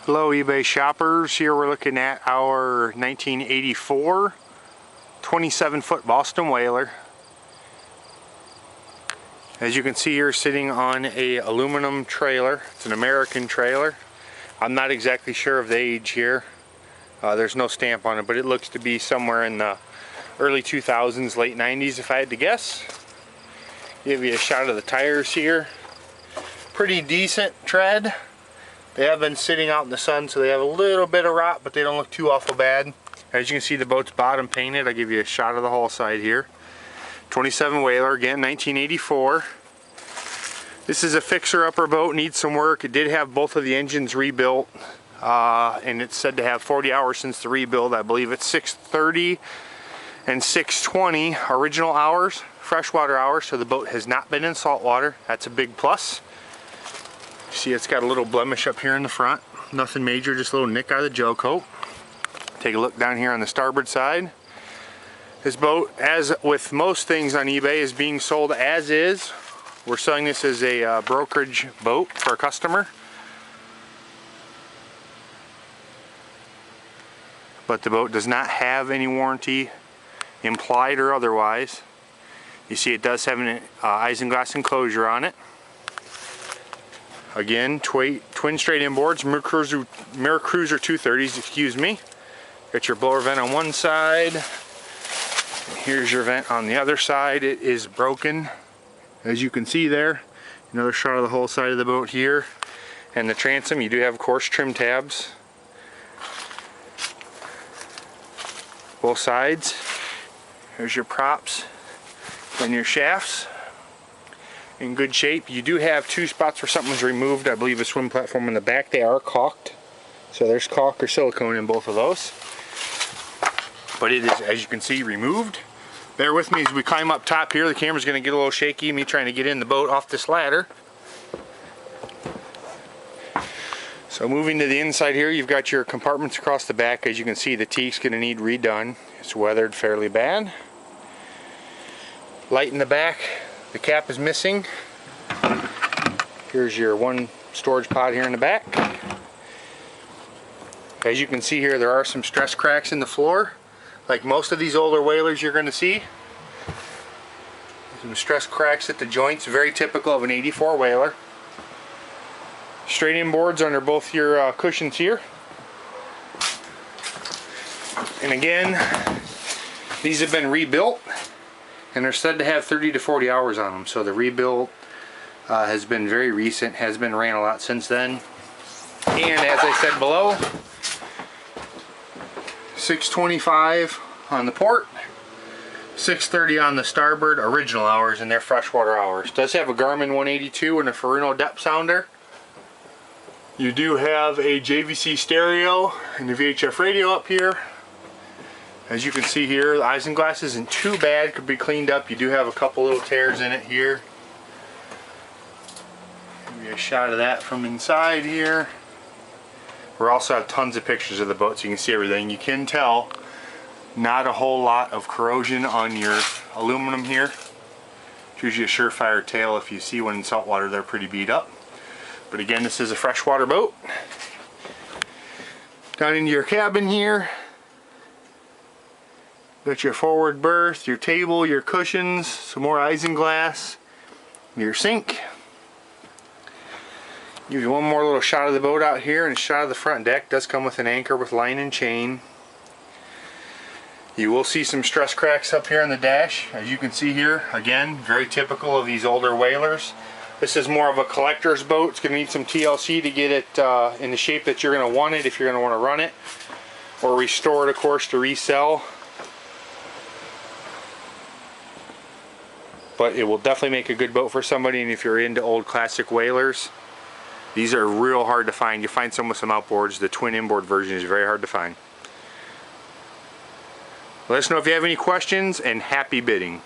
Hello eBay shoppers, here we're looking at our 1984 27-foot Boston Whaler. As you can see here, sitting on a aluminum trailer. It's an American trailer. I'm not exactly sure of the age here. There's no stamp on it, but it looks to be somewhere in the early 2000s, late 90s if I had to guess. Give you a shot of the tires here. Pretty decent tread. They have been sitting out in the sun, so they have a little bit of rot, but they don't look too awful bad. As you can see, the boat's bottom painted. I'll give you a shot of the hull side here. 27 Whaler, again, 1984. This is a fixer-upper boat, needs some work. It did have both of the engines rebuilt, and it's said to have 40 hours since the rebuild. I believe it's 630 and 620 original hours, freshwater hours, so the boat has not been in salt water. That's a big plus. See, it's got a little blemish up here in the front. Nothing major, just a little nick out of the gel coat. Take a look down here on the starboard side. This boat, as with most things on eBay, is being sold as is. We're selling this as a brokerage boat for a customer. But the boat does not have any warranty, implied or otherwise. You see it does have an isinglass enclosure on it. Again, twin straight inboards, Mercruiser 230s, excuse me. Got your blower vent on one side. And here's your vent on the other side. It is broken, as you can see there. Another shot of the whole side of the boat here. And the transom, you do have, of course, trim tabs. Both sides. There's your props and your shafts. In good shape. You do have two spots where something was removed. I believe a swim platform in the back. They are caulked, so there's caulk or silicone in both of those, but it is, as you can see, removed. Bear with me as we climb up top here. The camera's going to get a little shaky, me trying to get in the boat off this ladder. So moving to the inside here, you've got your compartments across the back. As you can see, the teak's going to need redone. It's weathered fairly bad. Light in the back. The cap is missing. Here's your one storage pod here in the back. As you can see here, there are some stress cracks in the floor. Like most of these older whalers you're going to see. Some stress cracks at the joints, very typical of an 84 whaler. Straight inboards under both your cushions here. And again, these have been rebuilt. And they're said to have 30 to 40 hours on them, so the rebuild has been very recent, has been ran a lot since then. And as I said below, 625 on the port, 630 on the starboard, original hours, and they're freshwater hours. It does have a Garmin 182 and a Ferrino depth sounder. You do have a JVC stereo and the VHF radio up here. As you can see here, the isinglass isn't too bad, could be cleaned up. You do have a couple little tears in it here. Give you a shot of that from inside here. We also have tons of pictures of the boat so you can see everything. You can tell not a whole lot of corrosion on your aluminum here. It's usually a surefire tale. If you see one in salt water, they're pretty beat up. But again, this is a freshwater boat. Down into your cabin here. Got your forward berth, your table, your cushions, some more isinglass, your sink. Give you one more little shot of the boat out here and a shot of the front deck. Does come with an anchor with line and chain. You will see some stress cracks up here on the dash, as you can see here. Again, very typical of these older whalers. This is more of a collector's boat. It's going to need some TLC to get it in the shape that you're going to want it if you're going to want to run it. Or restore it, of course, to resell. But it will definitely make a good boat for somebody, and if you're into old classic whalers, these are real hard to find. You find some with some outboards. The twin inboard version is very hard to find. Let us know if you have any questions, and happy bidding.